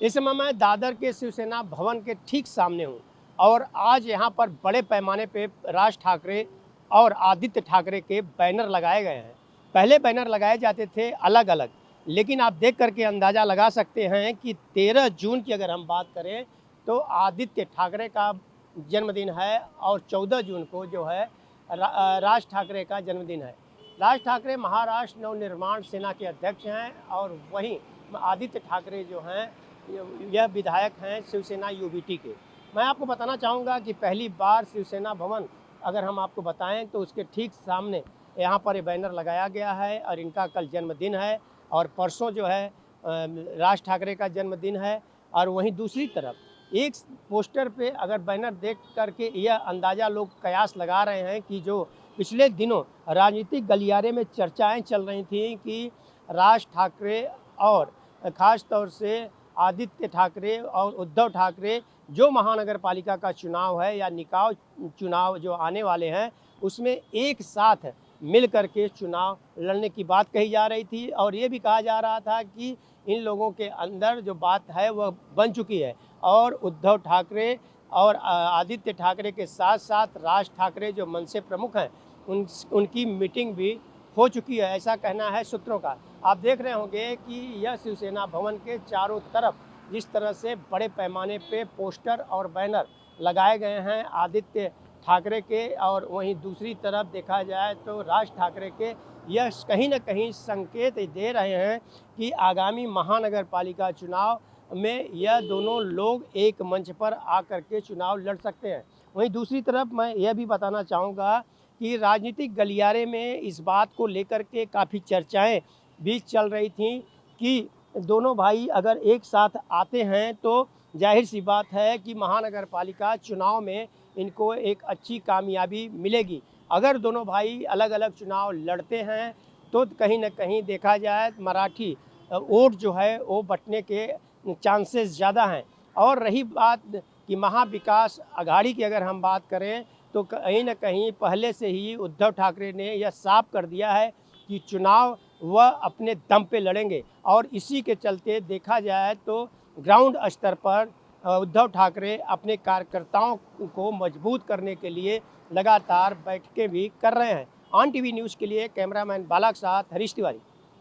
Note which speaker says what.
Speaker 1: इस समय मैं दादर के शिवसेना भवन के ठीक सामने हूँ और आज यहाँ पर बड़े पैमाने पे राज ठाकरे और आदित्य ठाकरे के बैनर लगाए गए हैं। पहले बैनर लगाए जाते थे अलग अलग, लेकिन आप देख करके अंदाज़ा लगा सकते हैं कि 13 जून की अगर हम बात करें तो आदित्य ठाकरे का जन्मदिन है और 14 जून को जो है राज ठाकरे का जन्मदिन है। राज ठाकरे महाराष्ट्र नवनिर्माण सेना के अध्यक्ष हैं और वहीं आदित्य ठाकरे जो हैं यह विधायक हैं शिवसेना यूबीटी के। मैं आपको बताना चाहूँगा कि पहली बार शिवसेना भवन अगर हम आपको बताएं तो उसके ठीक सामने यहाँ पर ये बैनर लगाया गया है और इनका कल जन्मदिन है और परसों जो है राज ठाकरे का जन्मदिन है। और वहीं दूसरी तरफ एक पोस्टर पे अगर बैनर देख करके यह अंदाज़ा लोग कयास लगा रहे हैं कि जो पिछले दिनों राजनीतिक गलियारे में चर्चाएं चल रही थी कि राज ठाकरे और ख़ास तौर से आदित्य ठाकरे और उद्धव ठाकरे जो महानगर पालिका का चुनाव है या निकाय चुनाव जो आने वाले हैं उसमें एक साथ मिल करके चुनाव लड़ने की बात कही जा रही थी और ये भी कहा जा रहा था कि इन लोगों के अंदर जो बात है वह बन चुकी है और उद्धव ठाकरे और आदित्य ठाकरे के साथ साथ राज ठाकरे जो मनसे प्रमुख हैं उनकी मीटिंग भी हो चुकी है, ऐसा कहना है सूत्रों का। आप देख रहे होंगे कि यह शिवसेना भवन के चारों तरफ जिस तरह से बड़े पैमाने पे पोस्टर और बैनर लगाए गए हैं आदित्य ठाकरे के और वहीं दूसरी तरफ देखा जाए तो राज ठाकरे के, यह कहीं न कहीं संकेत दे रहे हैं कि आगामी महानगर पालिका चुनाव में यह दोनों लोग एक मंच पर आकर के चुनाव लड़ सकते हैं। वहीं दूसरी तरफ मैं यह भी बताना चाहूँगा कि राजनीतिक गलियारे में इस बात को लेकर के काफ़ी चर्चाएं भी चल रही थीं कि दोनों भाई अगर एक साथ आते हैं तो जाहिर सी बात है कि महानगर पालिका चुनाव में इनको एक अच्छी कामयाबी मिलेगी। अगर दोनों भाई अलग अलग चुनाव लड़ते हैं तो कहीं ना कहीं देखा जाए मराठी वोट जो है वो बंटने के चांसेस ज़्यादा हैं। और रही बात कि महाविकास आघाड़ी की अगर हम बात करें तो कहीं न कहीं पहले से ही उद्धव ठाकरे ने यह साफ कर दिया है कि चुनाव वह अपने दम पे लड़ेंगे और इसी के चलते देखा जाए तो ग्राउंड स्तर पर उद्धव ठाकरे अपने कार्यकर्ताओं को मजबूत करने के लिए लगातार बैठकें भी कर रहे हैं। ऑन टीवी न्यूज़ के लिए कैमरामैन बाला के साथ हरीश तिवारी।